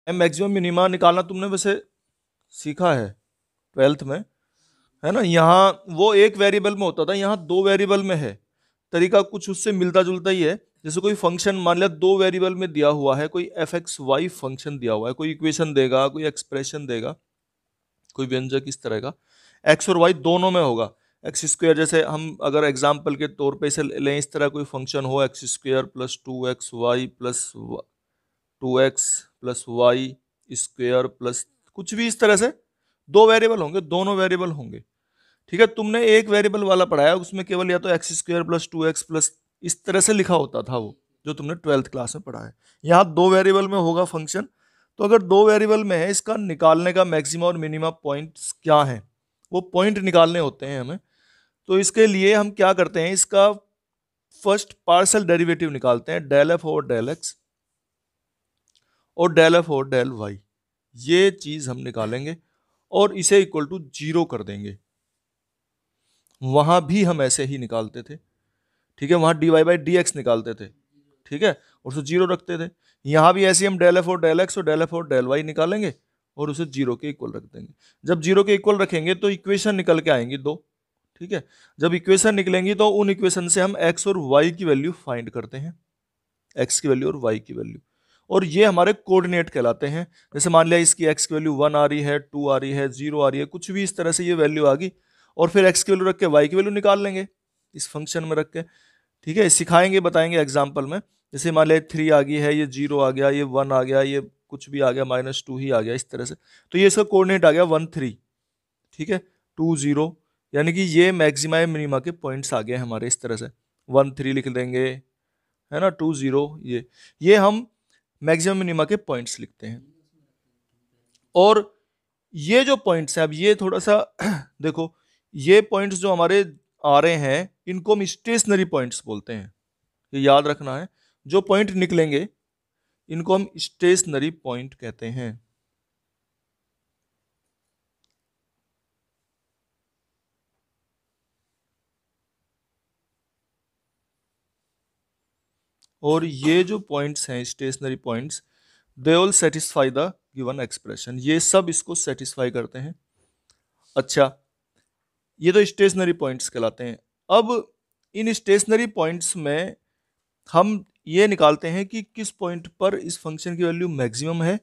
Maximum minima निकालना तुमने वैसे सीखा है 12th में, है ना। यहाँ वो एक वेरिएबल में होता था, यहाँ दो वेरिएबल में है। तरीका कुछ उससे मिलता जुलता ही है। जैसे कोई फंक्शन मान लिया दो वेरिएबल में दिया हुआ है, कोई एफ एक्स वाई फंक्शन दिया हुआ है, कोई इक्वेशन देगा, कोई एक्सप्रेशन देगा, कोई व्यंजक इस तरह का, एक्स और वाई दोनों में होगा। एक्स स्क्वेयर, जैसे हम अगर एग्जाम्पल के तौर पे इसे लें, इस तरह कोई फंक्शन हो, x square plus 2xy plus 2x plus y square plus कुछ भी, इस तरह से दो वेरिएबल होंगे, दोनों वेरिएबल होंगे। ठीक है, तुमने एक वेरिएबल वाला पढ़ाया, उसमें केवल या तो x square plus 2x plus इस तरह से लिखा होता था, वो जो तुमने 12th क्लास में पढ़ा है। यहाँ दो वेरिएबल में होगा फंक्शन। तो अगर दो वेरिएबल में है, इसका निकालने का मैक्सिमम और मिनिमम पॉइंट्स क्या है, वो पॉइंट निकालने होते हैं हमें। तो इसके लिए हम क्या करते हैं, इसका फर्स्ट पार्शियल डेरिवेटिव निकालते हैं, डेल एफ और डेल एक्स और डेल एफ और डेल वाई, ये चीज हम निकालेंगे और इसे इक्वल टू 0 कर देंगे। वहां भी हम ऐसे ही निकालते थे, ठीक है, वहां dy बाई डी एक्स निकालते थे, ठीक है, और उसे 0 रखते थे। यहां भी ऐसे ही हम डेल एफ और डेल एक्स और डेल एफ और डेल वाई निकालेंगे और उसे 0 के इक्वल रख देंगे। जब 0 के इक्वल रखेंगे तो इक्वेशन निकल के आएंगी दो, ठीक है। जब इक्वेशन निकलेंगी तो उन इक्वेशन से हम x और y की वैल्यू फाइंड करते हैं, x की वैल्यू और y की वैल्यू, और ये हमारे कोऑर्डिनेट कहलाते हैं। जैसे मान लिया इसकी x की वैल्यू 1 आ रही है, 2 आ रही है, 0 आ रही है, कुछ भी इस तरह से ये वैल्यू आ गई, और फिर x की वैल्यू रख के y की वैल्यू निकाल लेंगे इस फंक्शन में रख के, ठीक है। सिखाएंगे, बताएंगे एग्जाम्पल में। जैसे मान लिया 3 आ गई है, ये 0 आ गया, ये 1 आ गया, ये कुछ भी आ गया, -2 ही आ गया, इस तरह से। तो ये इसका कोऑर्डिनेट आ गया 1 3, ठीक है, 2 0, यानी कि ये मैक्सिमा या मिनिमा के पॉइंट्स आ गए हमारे, इस तरह से 1 3 लिख देंगे, है ना, 2 0, ये हम मैक्सिमम मिनिमा के पॉइंट्स लिखते हैं। और ये जो पॉइंट्स हैं, अब ये थोड़ा सा देखो, ये पॉइंट्स जो हमारे आ रहे हैं, इनको हम स्टेशनरी पॉइंट्स बोलते हैं, ये याद रखना है। जो पॉइंट निकलेंगे इनको हम स्टेशनरी पॉइंट कहते हैं। और ये जो पॉइंट्स हैं stationary points, they all satisfy the given expression, ये सब इसको सेटिस्फाई करते हैं। अच्छा, ये तो स्टेशनरी पॉइंट्स कहलाते हैं। अब इन स्टेशनरी पॉइंट्स में हम ये निकालते हैं कि किस पॉइंट पर इस फंक्शन की वैल्यू मैक्सिमम है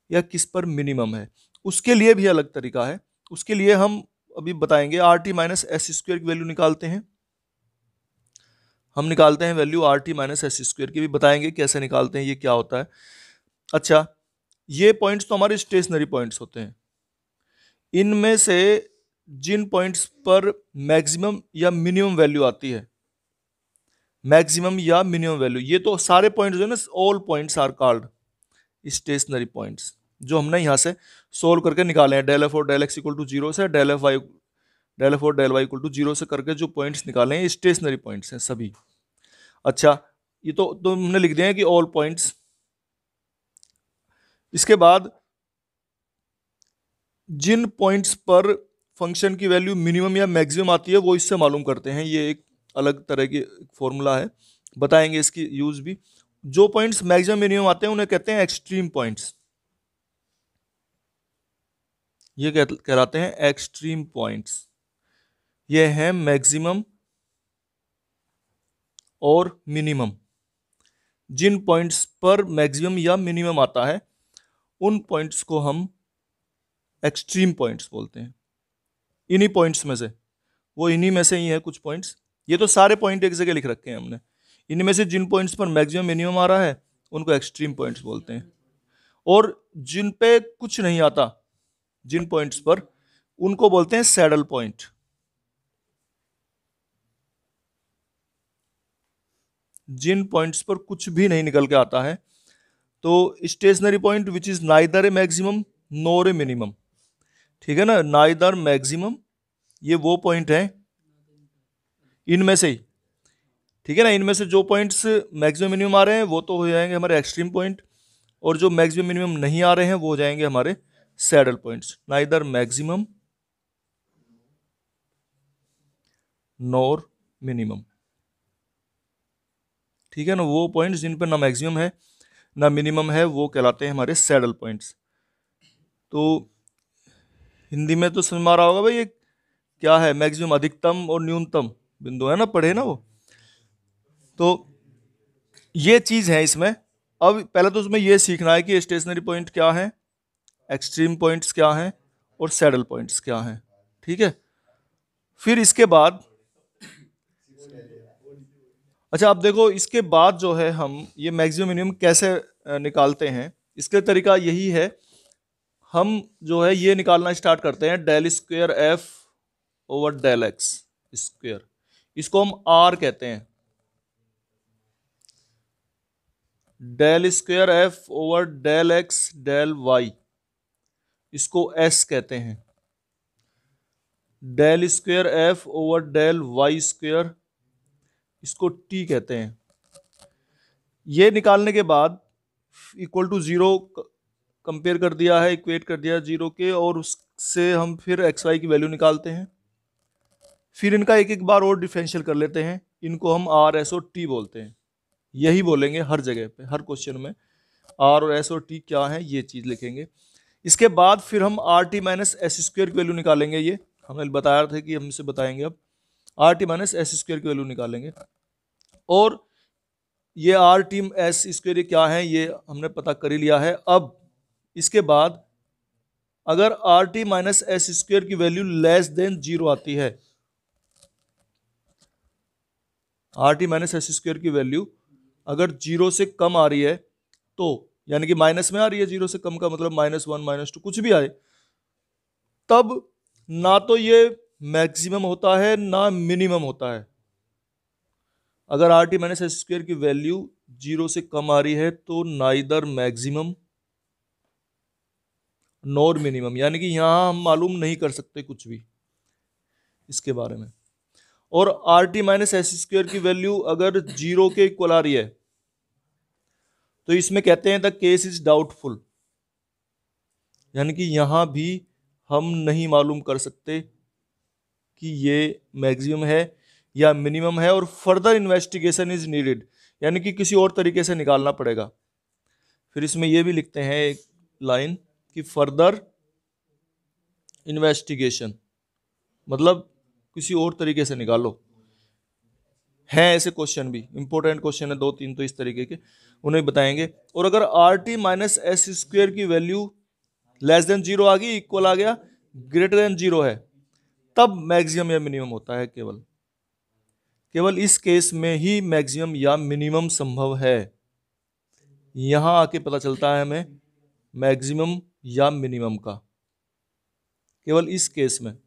या किस पर मिनिमम है। उसके लिए भी अलग तरीका है। उसके लिए हम अभी बताएंगे, are t minus s square की वैल्यू निकालते हैं। हम निकालते हैं value are t minus s square की, भी बताएंगे कैसे निकालते हैं, ये क्या होता है। अच्छा, ये पॉइंट्स तो हमारे स्टेशनरी पॉइंट्स होते हैं। इनमें से जिन पॉइंट्स पर मैक्सिमम या मिनिमम वैल्यू आती है, मैक्सिमम या मिनिमम वैल्यू, ये तो सारे पॉइंट्स जो है ना, all points are called stationary points, जो हमने यहाँ से सोल्व करके निकाले हैं। डेल एफ और डेल एक्स इक्वल टू 0 से डेल एफ और डेल वाई इक्वल टू 0 से करके जो पॉइंट्स निकाले हैं, स्टेशनरी पॉइंट्स हैं सभी। अच्छा, ये तो हमने लिख दिया है कि ऑल पॉइंट्स। इसके बाद जिन पॉइंट्स पर फंक्शन की वैल्यू मिनिमम या मैक्सिमम आती है, वो इससे मालूम करते हैं। ये एक अलग तरह की फॉर्मूला है, बताएंगे इसकी यूज भी। जो पॉइंट्स मैक्सिमम मिनिमम आते हैं उन्हें कहते हैं एक्सट्रीम पॉइंट्स, ये कहलाते हैं एक्सट्रीम पॉइंट्स। ये है मैक्सिमम और मिनिमम। जिन पॉइंट्स पर मैक्सिमम या मिनिमम आता है उन पॉइंट्स को हम एक्सट्रीम पॉइंट्स बोलते हैं। इन्हीं पॉइंट्स में से, वो इन्हीं में से ही है कुछ पॉइंट्स। ये तो सारे पॉइंट एक जगह लिख रखे हैं हमने। इनमें से जिन पॉइंट्स पर मैक्सिमम मिनिमम आ रहा है उनको एक्सट्रीम पॉइंट्स बोलते हैं। और जिन पे कुछ नहीं आता, जिन पॉइंट्स पर, उनको बोलते हैं सैडल पॉइंट। जिन पॉइंट्स पर कुछ भी नहीं निकल के आता है, तो stationary point which is neither A maximum NOR A minimum, ठीक है ना, नाइदर मैक्सिमम, ये वो पॉइंट है इनमें से ही, ठीक है ना। इनमें से जो पॉइंट्स मैक्सिमम मिनिमम आ रहे हैं वो तो हो जाएंगे हमारे एक्सट्रीम पॉइंट, और जो मैक्सिमम मिनिमम नहीं आ रहे हैं वो हो जाएंगे हमारे सैडल पॉइंट्स। नाइदर मैक्सिमम नोर मिनिमम, ठीक है ना, वो पॉइंट्स जिन पर ना मैक्सिमम है ना मिनिमम है, वो कहलाते हैं हमारे सैडल पॉइंट्स। तो हिंदी में तो समझ में आ रहा होगा भाई ये क्या है, मैक्सिमम अधिकतम और न्यूनतम बिंदु है ना, पढ़े ना वो। तो ये चीज है इसमें। अब पहले तो उसमें ये सीखना है कि स्टेशनरी पॉइंट क्या है, एक्सट्रीम पॉइंट्स क्या हैं और सैडल पॉइंट्स क्या हैं। ठीक है, फिर इसके बाद अच्छा अब देखो इसके बाद जो है हम ये मैक्सिमम मिनिमम कैसे निकालते हैं। इसका तरीका यही है, हम जो है ये निकालना स्टार्ट करते हैं del square f over del x square, इसको हम आर कहते हैं। Del square f over del x del y, इसको एस कहते हैं। Del square f over del y square, इसको टी कहते हैं। ये निकालने के बाद इक्वल टू जीरो कंपेयर कर दिया है, इक्वेट कर दिया जीरो के, और उससे हम फिर एक्स वाई की वैल्यू निकालते हैं। फिर इनका एक एक बार और डिफरेंशियल कर लेते हैं, इनको हम आर एस और टी बोलते हैं। यही बोलेंगे हर जगह पे, हर क्वेश्चन में आर और एस और टी क्या है ये चीज लिखेंगे। इसके बाद फिर हम are t minus S square की वैल्यू निकालेंगे। ये हमने बताया था कि हमसे बताएंगे अब are t minus S square की वैल्यू निकालेंगे। और ये आर टी एस स्क्वायर क्या है ये हमने पता कर ही लिया है। अब इसके बाद अगर are t minus S square की वैल्यू लेस देन जीरो आती है, are t minus S square की वैल्यू अगर जीरो से कम आ रही है, तो यानी कि माइनस में आ रही है, जीरो से कम का मतलब -1 -2 कुछ भी आए, तब ना तो ये मैक्सिमम होता है ना मिनिमम होता है। अगर are t minus S square की वैल्यू जीरो से कम आ रही है तो नाइदर मैक्सिमम नॉर मिनिमम, यानी कि यहां हम मालूम नहीं कर सकते कुछ भी इसके बारे में। और are t minus S square की वैल्यू अगर जीरो के इक्वल आ रही है तो इसमें कहते हैं द केस इज डाउटफुल, यानी कि यहां भी हम नहीं मालूम कर सकते कि ये मैक्सिमम है या मिनिमम है, और फर्दर इन्वेस्टिगेशन इज नीडेड, यानी कि किसी और तरीके से निकालना पड़ेगा। फिर इसमें ये भी लिखते हैं एक लाइन कि फर्दर इन्वेस्टिगेशन, मतलब किसी और तरीके से निकालो। हैं ऐसे क्वेश्चन भी, इंपॉर्टेंट क्वेश्चन है 2-3 तो इस तरीके के, उन्हें बताएंगे। और अगर are t minus S square की वैल्यू लेस देन जीरो आ गई, इक्वल आ गया, ग्रेटर देन जीरो है, तब मैक्सिमम या मिनिमम होता है। केवल केवल इस केस में ही मैक्सिमम या मिनिमम संभव है। यहां आके पता चलता है हमें मैक्सिमम या मिनिमम का, केवल इस केस में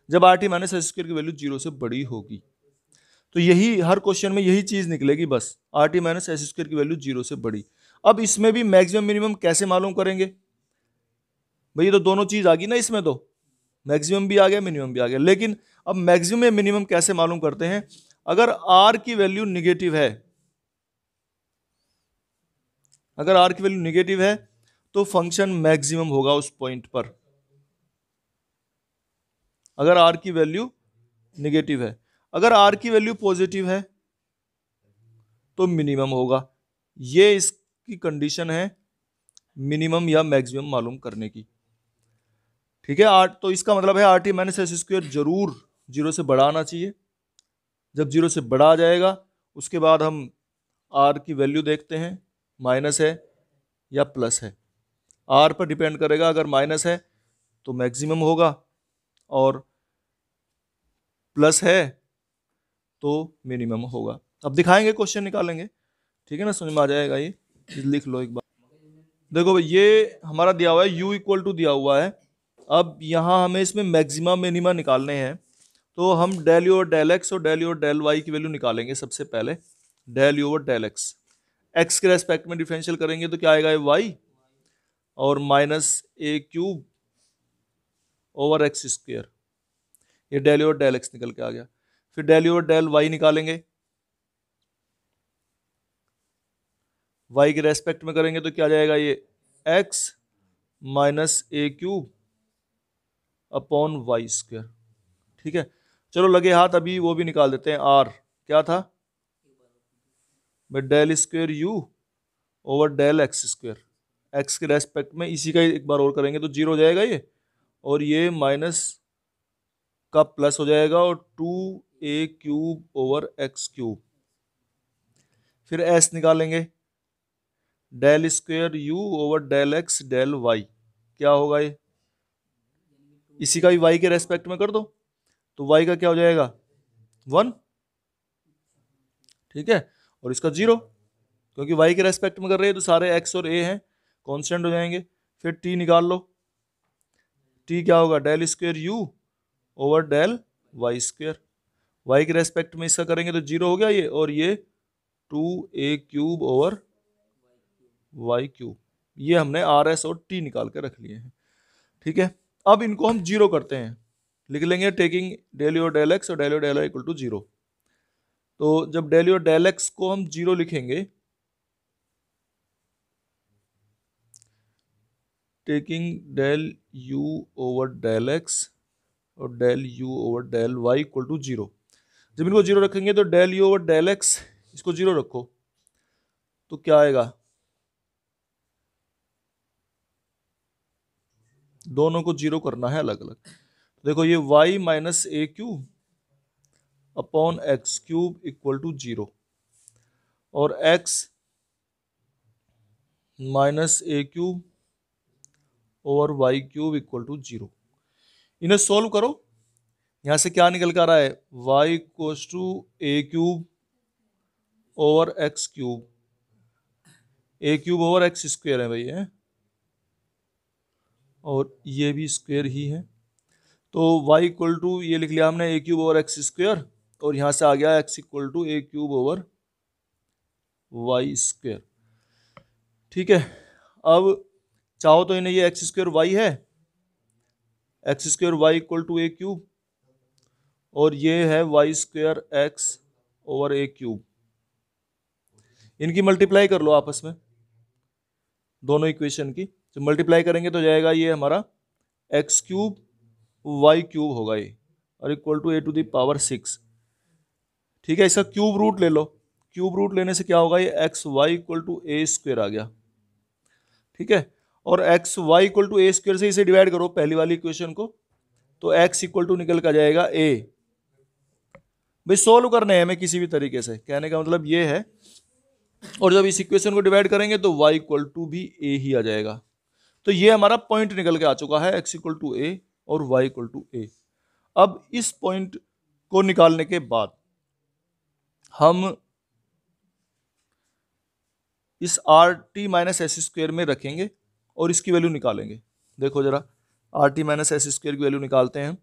जब are t minus S square की वैल्यू जीरो से बड़ी होगी। तो यही हर क्वेश्चन में यही चीज निकलेगी, बस are t minus S square की वैल्यू जीरो से बड़ी। अब इसमें भी मैक्सिमम मिनिमम कैसे मालूम करेंगे भाई, तो दोनों चीज आ गई ना इसमें, तो मैक्सिमम भी आ गया मिनिमम भी आ गया। लेकिन अब मैक्सिमम या मिनिमम कैसे मालूम करते हैं, अगर आर की वैल्यू निगेटिव है, अगर आर की वैल्यू निगेटिव है तो फंक्शन मैक्सिमम होगा उस पॉइंट पर। अगर आर की वैल्यू निगेटिव है, अगर आर की वैल्यू पॉजिटिव है तो मिनिमम होगा। ये इसकी कंडीशन है मिनिमम या मैक्सिमम मालूम करने की। ठीक है, आर तो इसका मतलब है are t minus S square जरूर जीरो से बड़ा आना चाहिए। जब जीरो से बड़ा आ जाएगा उसके बाद हम आर की वैल्यू देखते हैं, माइनस है या प्लस है। आर पर डिपेंड करेगा, अगर माइनस है तो मैक्सिमम होगा और प्लस है तो मिनिमम होगा। अब दिखाएंगे, क्वेश्चन निकालेंगे, ठीक है ना, समझ में आ जाएगा। ये लिख लो एक बार। देखो भाई ये हमारा दिया हुआ है u इक्वल टू दिया हुआ है। अब यहाँ हमें इसमें मैक्सिमा मिनिमा निकालने हैं, तो हम डेल यू और डेल एक्स और डेल यू और डेल वाई की वैल्यू निकालेंगे। सबसे पहले डेल यू और डेल एक्स, एक्स के रेस्पेक्ट में डिफरेंशियल करेंगे तो क्या आएगा, वाई और माइनस ए क्यूब ओवर एक्स स्क्वायर। ये डेल यू और डेल एक्स निकल के आ गया। फिर डेल यू और डेल वाई निकालेंगे, वाई के रेस्पेक्ट में करेंगे तो क्या आ जाएगा, ये एक्स माइनस ए क्यूब अपॉन वाई स्क्वायर। ठीक है, चलो लगे हाथ, अभी वो भी निकाल देते हैं। आर क्या था, del square u over del x square, x के रेस्पेक्ट में इसी का एक बार और करेंगे तो जीरो हो जाएगा ये, और ये माइनस का प्लस हो जाएगा और 2a³ ओवर x³। फिर s निकालेंगे, del square u over del x del y, क्या होगा ये, इसी का भी y के रेस्पेक्ट में कर दो तो y का क्या हो जाएगा 1, ठीक है, और इसका 0, क्योंकि y के रेस्पेक्ट में कर रहे हैं तो सारे x और a हैं कांस्टेंट हो जाएंगे। फिर t निकाल लो, t क्या होगा del square u over del y square, y के रेस्पेक्ट में इसका करेंगे तो 0 हो गया ये, और ये 2a³ ओवर y³। ये हमने आर एस और t निकाल के रख लिए हैं, ठीक है। अब इनको हम 0 करते हैं, लिख लेंगे टेकिंग डेल यू और डेल एक्स और del u del y equal to 0। तो जब डेल यू और डेल एक्स को हम 0 लिखेंगे, taking del u over del x और del u over del y equal to 0, जब इनको 0 रखेंगे तो del u over del x इसको 0 रखो तो क्या आएगा, दोनों को 0 करना है अलग अलग। तो देखो ये y minus a³ upon x³ equal to 0 और x minus a³ over y³ equal to 0। इन्हें सोल्व करो, यहां से क्या निकल कर आ रहा है y equals to a³ over x³ a³ over x square है भाई है, और ये भी स्क्वायर ही है, तो y इक्वल टू ये लिख लिया हमने a³ ओवर x स्क्वायर, और यहां से आ गया x equal to a³ over y square, ठीक है। अब चाहो तो इन्हें ये एक्स स्क्वायर वाई है, x square y equal to a³, और ये है Y square x over a³, इनकी मल्टीप्लाई कर लो आपस में, दोनों इक्वेशन की जब मल्टीप्लाई करेंगे तो जाएगा ये हमारा x³ y³ होगा ये, और इक्वल टू a⁶, ठीक है। इसका क्यूब रूट ले लो, क्यूब रूट लेने से क्या होगा ये xy इक्वल टू a² आ गया, ठीक है, और xy इक्वल टू a² से इसे डिवाइड करो पहली वाली इक्वेशन को, तो x इक्वल टू निकल कर जाएगा a। भाई सोल्व करने हैं हमें किसी भी तरीके से, कहने का मतलब ये है, और जब इस इक्वेशन को डिवाइड करेंगे तो y इक्वल टू भी a ही आ जाएगा। तो ये हमारा पॉइंट निकल के आ चुका है x इक्वल टू a और y इक्वल टू a। अब इस पॉइंट को निकालने के बाद हम इस are t minus S square में रखेंगे और इसकी वैल्यू निकालेंगे। देखो जरा are t minus S square की वैल्यू निकालते हैं,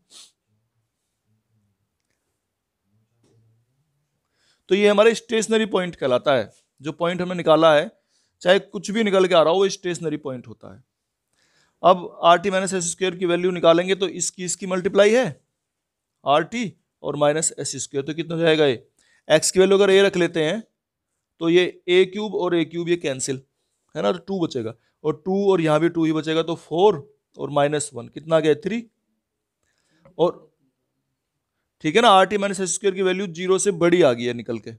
तो ये हमारे स्टेशनरी पॉइंट कहलाता है, जो पॉइंट हमने निकाला है चाहे कुछ भी निकल के आ रहा हो वो स्टेशनरी पॉइंट होता है। अब are t minus S square की वैल्यू निकालेंगे तो इसकी मल्टीप्लाई है आर टी और माइनस एस स्क्वायर, तो कितना हो जाएगा ये, एक्स की वैल्यू अगर ए रख लेते हैं तो ये a³ और a³ ये कैंसिल है ना, तो 2 बचेगा, और 2 और यहाँ भी 2 ही बचेगा, तो 4 और -1 कितना आ गया 3, और ठीक है ना, are t minus S square की वैल्यू 0 से बड़ी आ गई है निकल के,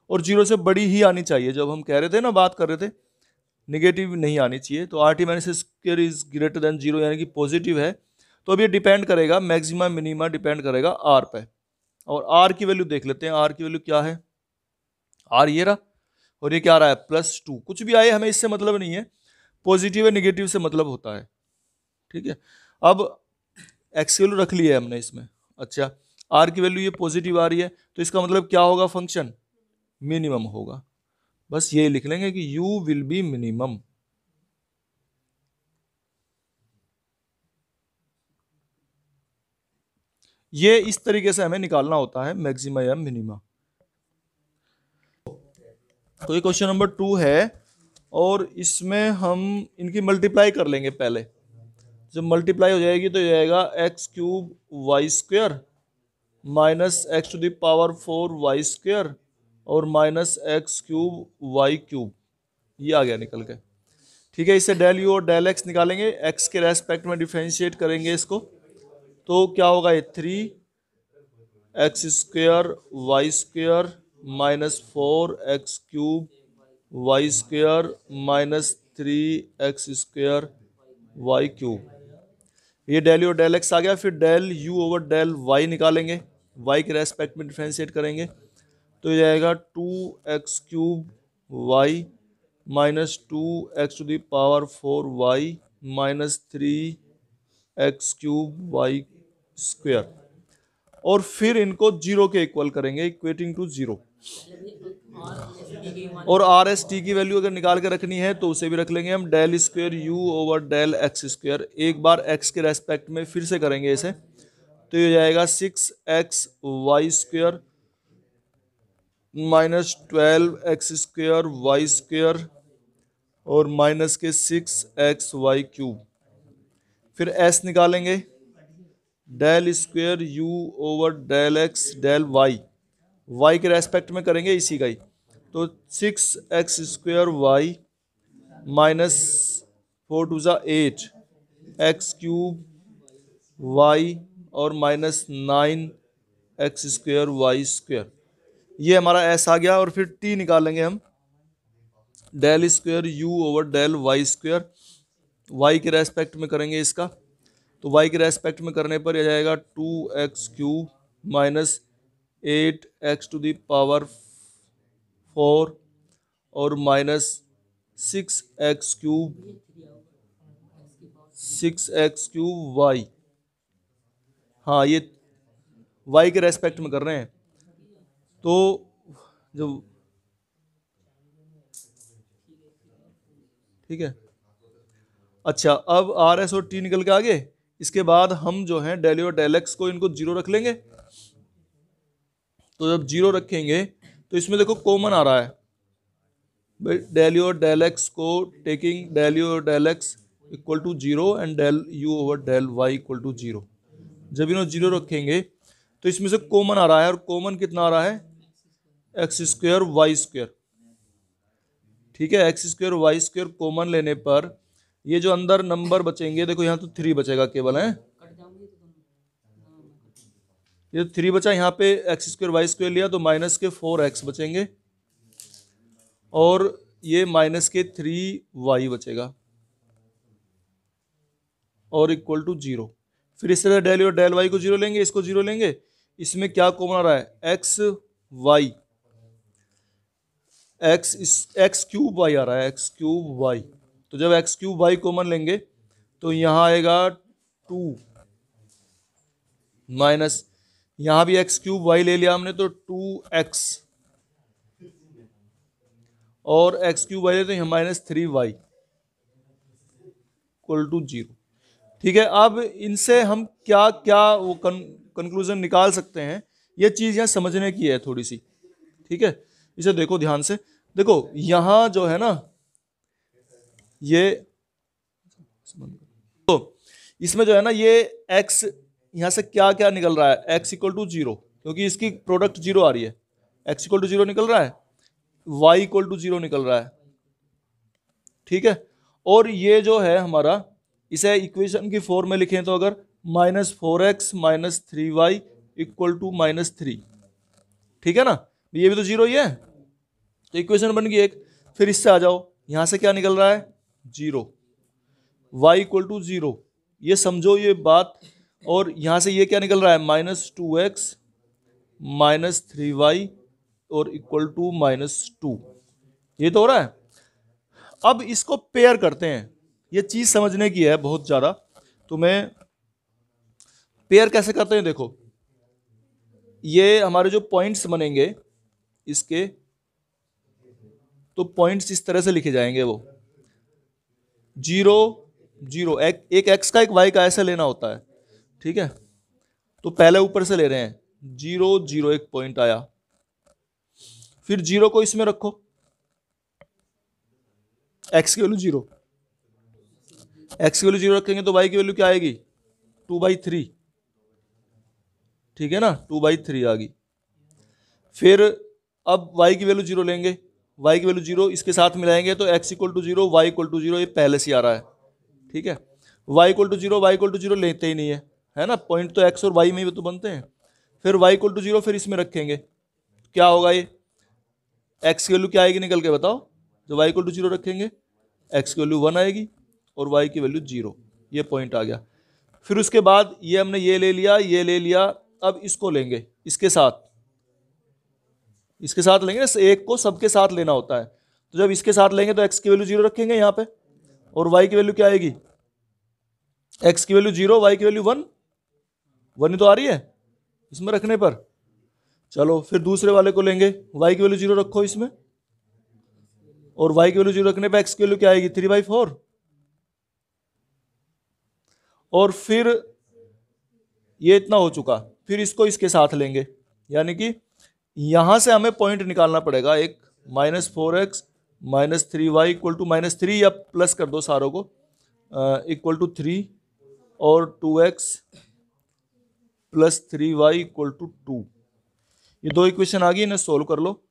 और 0 से बड़ी ही आनी चाहिए, जब हम कह रहे थे ना बात कर रहे थे निगेटिव नहीं आनी चाहिए, तो are t minus S square is greater than 0 यानी कि पॉजिटिव है। तो अब ये डिपेंड करेगा मैक्सिमम मिनिमा डिपेंड करेगा आर पे, और आर की वैल्यू देख लेते हैं, आर की वैल्यू क्या है, आर ये रहा, और ये क्या आ रहा है +2, कुछ भी आए हमें इससे मतलब नहीं है, पॉजिटिव या निगेटिव से मतलब होता है, ठीक है। अब एक्स की वैल्यू रख ली है हमने इसमें, अच्छा आर की वैल्यू ये पॉजिटिव आ रही है, तो इसका मतलब क्या होगा, फंक्शन मिनिमम होगा, बस ये लिख लेंगे कि u विल बी मिनिमम। ये इस तरीके से हमें निकालना होता है मैक्सिमा या मिनिमा। तो ये क्वेश्चन नंबर 2 है, और इसमें हम इनकी मल्टीप्लाई कर लेंगे पहले, जब मल्टीप्लाई हो जाएगी तो जाएगा x³ y² माइनस x⁴y² और माइनस x³ y³, ये आ गया निकल के, ठीक है। इससे डेल यू और डेल एक्स निकालेंगे, x के रेस्पेक्ट में डिफरेंशिएट करेंगे इसको, तो क्या होगा ये 3x² y² minus 4x³ y square minus 3x² y cube. ये डेल यू और डेल एक्स आ गया। फिर del u over del y निकालेंगे, वाई के रेस्पेक्ट में डिफ्रेंशिएट करेंगे तो ये आएगा 2x³ y minus 2x⁴y minus 3x³ y square. और फिर इनको जीरो के इक्वल करेंगे, इक्वेटिंग टू जीरो। और आर एस टी की वैल्यू अगर निकाल के रखनी है तो उसे भी रख लेंगे हम, del square u over del x square. एक बार एक्स के रेस्पेक्ट में फिर से करेंगे इसे तो ये जाएगा 6xy² minus 12x² y square और माइनस के 6xy³। फिर s निकालेंगे, del square u over del x del y के रेस्पेक्ट में करेंगे इसी का ही, तो 6x² माइनस 4 2 8 x³ वाई और माइनस 9x² वाई स्क्वेयर। ये हमारा s आ गया। और फिर t निकालेंगे हम, del square u over del y square, y के रेस्पेक्ट में करेंगे इसका, तो वाई के रेस्पेक्ट में करने पर यह जाएगा 2x³ माइनस 8x⁴ और माइनस 6x³ वाई। हाँ, ये वाई के रेस्पेक्ट में कर रहे हैं तो जो ठीक है। अच्छा, अब आर एस और टी निकल के आगे। इसके बाद हम जो है डेल और डेल एक्स को इनको जीरो रख लेंगे। तो जब जीरो रखेंगे तो इसमें देखो कॉमन आ रहा है, डेल और डेल एक्स को टेकिंग डेल और del x equal to zero and del u over del y equal to zero. जब इन्होंने जीरो रखेंगे तो इसमें से कॉमन आ रहा है, और कॉमन कितना आ रहा है, x² वाई स्क्वेयर। ठीक है, x² वाई स्क्वेयर कॉमन लेने पर ये जो अंदर नंबर बचेंगे, देखो यहाँ तो 3 बचेगा केवल है, ये 3 बचा, यहाँ पे x² वाई स्क्वेयर लिया तो माइनस के 4x बचेंगे और ये माइनस के 3y बचेगा और इक्वल टू जीरो। फिर इस तरह डेल और डेल वाई को जीरो लेंगे, इसको जीरो लेंगे। इसमें क्या कॉमन आ रहा है, x³ वाई आ रहा है, x³ वाई। तो जब x³ वाई कॉमन लेंगे तो यहाँ आएगा 2 माइनस, यहाँ भी x³ वाई ले लिया हमने तो 2x और x³ वाई लेते हैं minus 3y equal to zero. ठीक है, अब इनसे हम क्या क्या वो कंक्लूजन निकाल सकते हैं, ये चीज यहाँ समझने की है थोड़ी सी। ठीक है, इसे देखो ध्यान से। देखो यहां जो है ना, ये तो इसमें जो है ना, ये x यहां से क्या क्या निकल रहा है, x इक्वल टू जीरो, क्योंकि इसकी प्रोडक्ट जीरो आ रही है, x इक्वल टू जीरो निकल रहा है, y इक्वल टू जीरो निकल रहा है। ठीक है, और ये जो है हमारा, इसे इक्वेशन की फॉर्म में लिखें तो अगर -4x minus 3y equal to -3, ठीक है ना, ये भी तो जीरो ही है, तो इक्वेशन बन गई एक। फिर इससे आ जाओ, यहां से क्या निकल रहा है, zero, y equal to zero, ये समझो ये बात। और यहां से ये क्या निकल रहा है, -2x माइनस 3y और इक्वल टू -2, ये तो हो रहा है। अब इसको पेयर करते हैं, ये चीज समझने की है बहुत ज्यादा। तो मैं पेयर कैसे करते हैं, देखो ये हमारे जो पॉइंट्स बनेंगे इसके, तो पॉइंट्स इस तरह से लिखे जाएंगे, वो 0 0, एक x का एक y का ऐसे लेना होता है। ठीक है, तो पहले ऊपर से ले रहे हैं, 0 0 एक पॉइंट आया, फिर 0 को इसमें रखो, x की वैल्यू 0, x की वैल्यू 0 रखेंगे तो y की वैल्यू क्या आएगी, 2/3। ठीक है ना, 2/3 आ गई। फिर अब y की वैल्यू 0 लेंगे, y की वैल्यू 0 इसके साथ मिलाएंगे तो x equal to 0 y equal to 0, ये पहले से आ रहा है। ठीक है, y equal to 0 y equal to 0 लेते ही नहीं है ना, पॉइंट तो x और y में ही तो बनते हैं। फिर y इक्वल टू 0 फिर इसमें रखेंगे, क्या होगा, ये x की वैल्यू क्या आएगी निकल के बताओ, जब y इक्वल टू 0 रखेंगे x की वैल्यू 1 आएगी और y की वैल्यू 0। ये पॉइंट आ गया। फिर उसके बाद ये हमने ये ले लिया, ये ले लिया। अब इसको लेंगे इसके साथ लेंगे ना, एक को सबके साथ लेना होता है। तो जब इसके साथ लेंगे तो x की वैल्यू 0 रखेंगे यहाँ पे, और y की वैल्यू क्या आएगी, x की वैल्यू 0, y की वैल्यू 1 ही तो आ रही है इसमें रखने पर। चलो फिर दूसरे वाले को लेंगे, y की वैल्यू 0 रखो इसमें, और y की वैल्यू 0 रखने पे x की वैल्यू क्या आएगी, 3/4। और फिर ये इतना हो चुका, फिर इसको इसके साथ लेंगे, यानी कि यहां से हमें पॉइंट निकालना पड़ेगा एक, -4x - 3y इक्वल टू -3, या प्लस कर दो सारों को, इक्वल टू 3, और 2x + 3y इक्वल टू 2। ये दो इक्वेशन आ गई, इन्हें सोल्व कर लो।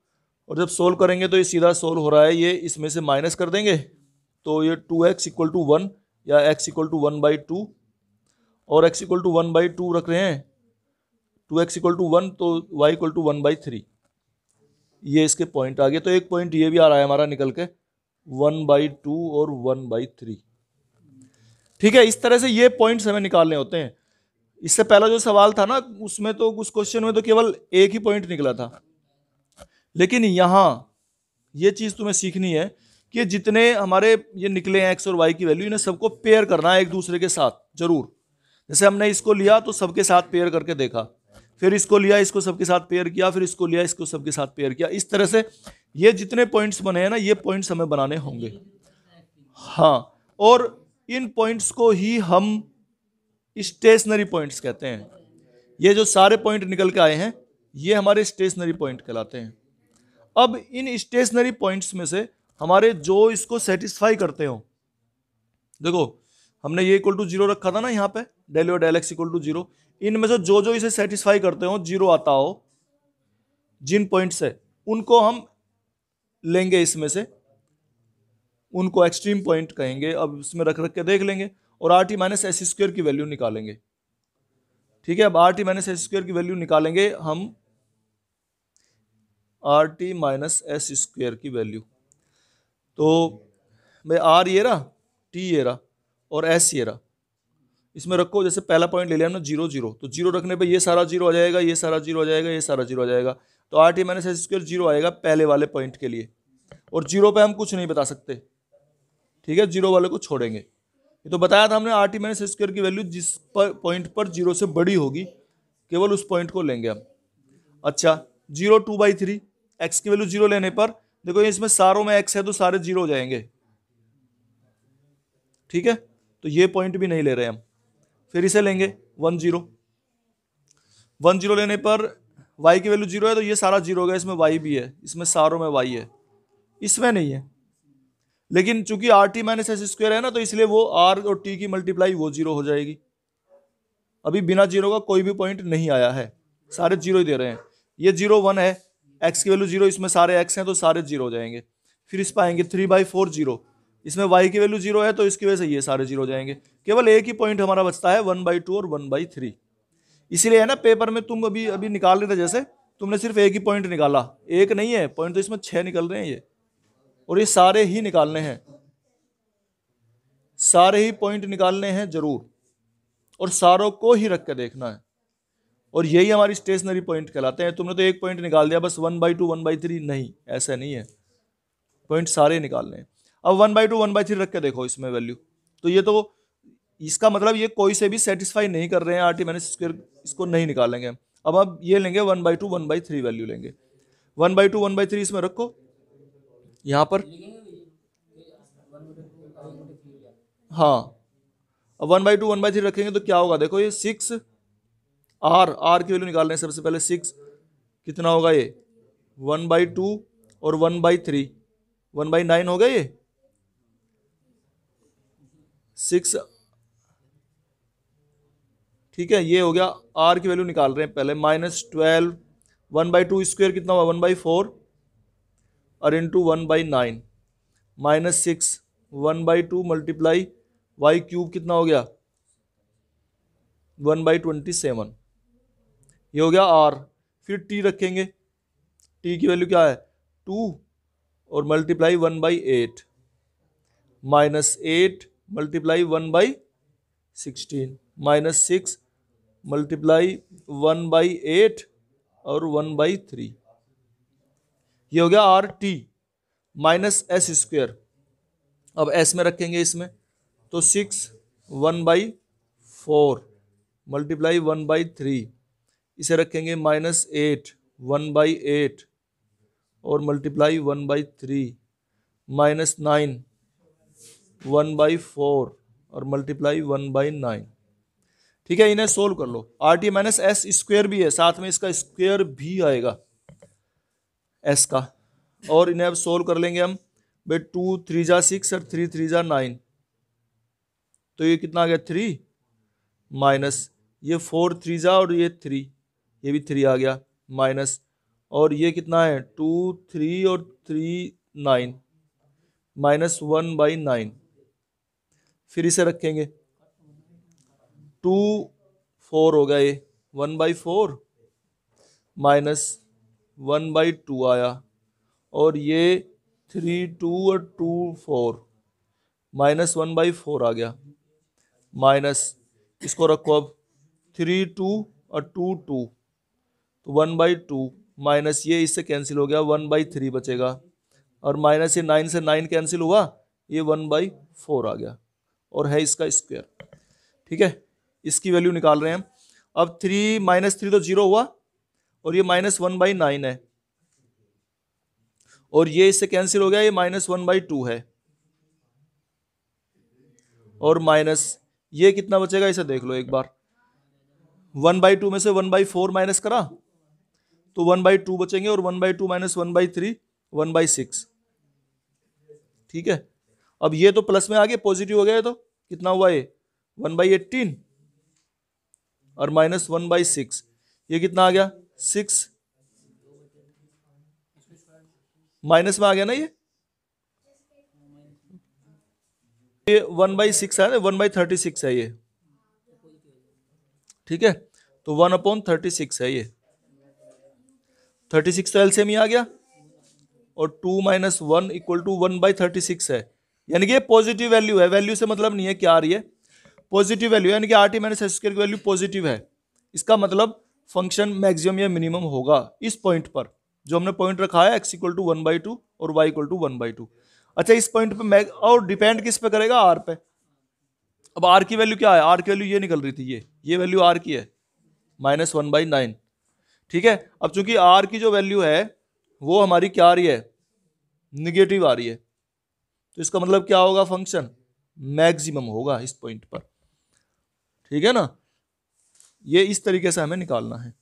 और जब सोल्व करेंगे तो ये सीधा सोल्व हो रहा है, ये इसमें से माइनस कर देंगे तो ये 2x इक्वल टू 1 या x इक्वल टू 1/2, और x इक्वल टू 1/2 रख रहे हैं, 2x इक्वल टू 1 तो y इक्वल टू 1/3। ये इसके पॉइंट आ गए। तो एक पॉइंट ये भी आ रहा है हमारा निकल के 1/2 और 1/3। ठीक है, इस तरह से ये पॉइंट्स हमें निकालने होते हैं। इससे पहला जो सवाल था ना, उसमें तो उस क्वेश्चन में तो केवल एक ही पॉइंट निकला था, लेकिन यहां ये चीज तुम्हें सीखनी है कि जितने हमारे ये निकले हैं x और y की वैल्यू, इन्हें सबको पेयर करना है एक दूसरे के साथ जरूर। जैसे हमने इसको लिया तो सबके साथ पेयर करके देखा, फिर इसको लिया, इसको सबके साथ पेयर किया, फिर इसको लिया, इसको सबके साथ पेयर किया। इस तरह से ये जितने पॉइंट्स बने हैं ना, ये पॉइंट्स हमें बनाने होंगे। हाँ, और इन पॉइंट्स को ही हम स्टेशनरी पॉइंट्स कहते हैं। ये जो सारे पॉइंट निकल के आए हैं, ये हमारे स्टेशनरी पॉइंट कहलाते हैं। अब इन स्टेशनरी पॉइंट्स में से हमारे जो इसको सेटिस्फाई करते हो, देखो हमने ये इक्वल टू 0 रखा था ना यहाँ पे, डेल और डेल x इक्वल टू 0, इनमें से जो जो इसे सेटिस्फाई करते हो, 0 आता हो जिन पॉइंट से, उनको हम लेंगे इसमें से, उनको एक्सट्रीम पॉइंट कहेंगे। अब इसमें रख रख के देख लेंगे और RT - s² की वैल्यू निकालेंगे। ठीक है, अब RT - s² की वैल्यू निकालेंगे हम, RT - s² की वैल्यू। तो मैं R ये रहा, T ये रहा, और S ये रहा, इसमें रखो। जैसे पहला पॉइंट ले लिया हमने 0 0, तो 0 रखने पे ये सारा 0 आ जाएगा, ये सारा 0 आ जाएगा, ये सारा 0 आ जाएगा। तो RT - s² 0 आएगा पहले वाले पॉइंट के लिए, और 0 पे हम कुछ नहीं बता सकते। ठीक है, 0 वाले को छोड़ेंगे। ये तो बताया था हमने, RT - s² की वैल्यू जिस पॉइंट पर 0 से बड़ी होगी, केवल उस पॉइंट को लेंगे हम। अच्छा, 0 2/3, x की वैल्यू 0 लेने पर देखो इसमें सारों में x है तो सारे 0 हो जाएंगे। ठीक है, तो ये पॉइंट भी नहीं ले रहे हम। फिर इसे लेंगे 1 0, 1 0 लेने पर y की वैल्यू 0 है तो ये सारा 0 हो गया, इसमें y भी है, इसमें सारों में y है, इसमें नहीं है। लेकिन चूंकि RT - s² है ना, तो इसलिए वो r और t की मल्टीप्लाई वो 0 हो जाएगी। अभी बिना 0 का कोई भी पॉइंट नहीं आया है, सारे 0 ही दे रहे हैं। ये 0 1 है, x की वैल्यू 0, इसमें सारे x हैं तो सारे 0 हो जाएंगे। फिर इस पाएंगे 3/4 0, इसमें y की वैल्यू 0 है तो इसकी वजह से ये सारे 0 हो जाएंगे। केवल एक ही पॉइंट हमारा बचता है 1/2 और 1/3। इसीलिए है ना, पेपर में तुम अभी अभी निकाल रहे थे, जैसे तुमने सिर्फ एक ही पॉइंट निकाला, एक नहीं है पॉइंट, तो इसमें 6 निकल रहे हैं ये, और ये सारे ही निकालने हैं, सारे ही पॉइंट निकालने हैं जरूर, और सारों को ही रख के देखना है। और यही हमारी स्टेशनरी पॉइंट कहलाते हैं। तुमने तो एक पॉइंट निकाल दिया बस, 1/2 1/3, नहीं, ऐसा नहीं है, पॉइंट सारे निकालने हैं। अब 1/2 1/3 रख के देखो इसमें वैल्यू, तो ये तो इसका मतलब ये कोई से भी सेटिस्फाई नहीं कर रहे हैं, RT - s², इसको नहीं निकालेंगे। अब ये लेंगे 1/2 1/3 वैल्यू लेंगे, 1/2 1/3 इसमें रखो यहाँ पर। हाँ, अब 1/2 1/3 रखेंगे तो क्या होगा, देखो ये 6, R की वैल्यू निकालने हैं सबसे पहले। 6 कितना होगा ये, 1/2 और 1/3, 1/9 हो गया ये 6। ठीक है, ये हो गया। R की वैल्यू निकाल रहे हैं पहले, -12, 1/2² कितना हुआ, 1/4, और इंटू 1/9, -6, 1/2 मल्टीप्लाई y³ कितना हो गया, 1/27, ये हो गया R। फिर T रखेंगे, T की वैल्यू क्या है, 2, और multiply 1/8 minus 8 multiply 1/16 minus 6 multiply 1/8 और 1/3। ये हो गया are t minus s square. अब एस में रखेंगे इसमें तो 6 1/4 मल्टीप्लाई 1/3, इसे रखेंगे माइनस 8 1/8 और मल्टीप्लाई 1/3 माइनस 9 1/4 और मल्टीप्लाई 1/9। ठीक है, इन्हें सोल्व कर लो। R t minus s square भी है, साथ में इसका स्क्वेयर भी आएगा एस का, और इन्हें अब सोल्व कर लेंगे हम। भाई 2 3 जा 6 और 3 3 जा 9, तो ये कितना आ गया 3 माइनस ये 4 3 जा और ये 3, ये भी 3 आ गया माइनस, और ये कितना है 2 3 और 3 9 माइनस 1/9। फिर इसे रखेंगे 2 4 हो गया, ये 1/4 माइनस 1/2 आया, और ये 3 2 और 2 4 माइनस 1/4 आ गया माइनस, इसको रखो अब 3 2 और 2 2 तो 1/2 माइनस ये इससे कैंसिल हो गया 1/3 बचेगा, और माइनस ये 9 से 9 कैंसिल हुआ, ये 1/4 आ गया और है इसका स्क्वायर। ठीक है, इसकी वैल्यू निकाल रहे हैं हम। अब 3 माइनस 3 तो 0 हुआ, और ये माइनस 1/9 है, और ये इससे कैंसिल हो गया, ये माइनस 1/2 है, और माइनस ये कितना बचेगा इसे देख लो एक बार। 1/2 में से 1/4 माइनस करा तो 1/2 बचेंगे, और 1/2 माइनस 1/3 1/6। ठीक है, अब ये तो प्लस में आ गया, पॉजिटिव हो गया, तो कितना हुआ ये 1/18 और माइनस 1/6, ये कितना आ गया 6 माइनस में आ गया ना, ये 1/6 है ना, 1/36 है ये। ठीक है, तो 1/36 है ये, 36 तो एलसीएम ही आ गया, और 2 माइनस 1 इक्वल टू 1/36 है, यानी कि ये पॉजिटिव वैल्यू है। वैल्यू से मतलब नहीं है क्या आ रही है, पॉजिटिव वैल्यू, यानी कि are t minus S square की वैल्यू पॉजिटिव है। इसका मतलब फंक्शन मैक्सिमम या मिनिमम होगा इस पॉइंट पर, जो हमने पॉइंट रखा है x इक्वल टू 1/2 और y इक्वल टू 1/2। अच्छा, इस पॉइंट पे और डिपेंड किस पे करेगा, r पे। अब r की वैल्यू क्या है, r की वैल्यू ये निकल रही थी, ये वैल्यू r की है माइनस 1/9। ठीक है, अब चूंकि r की जो वैल्यू है वो हमारी क्या आ रही है, निगेटिव आ रही है, तो इसका मतलब क्या होगा, फंक्शन मैक्सिमम होगा इस पॉइंट पर। ठीक है ना, ये इस तरीके से हमें निकालना है।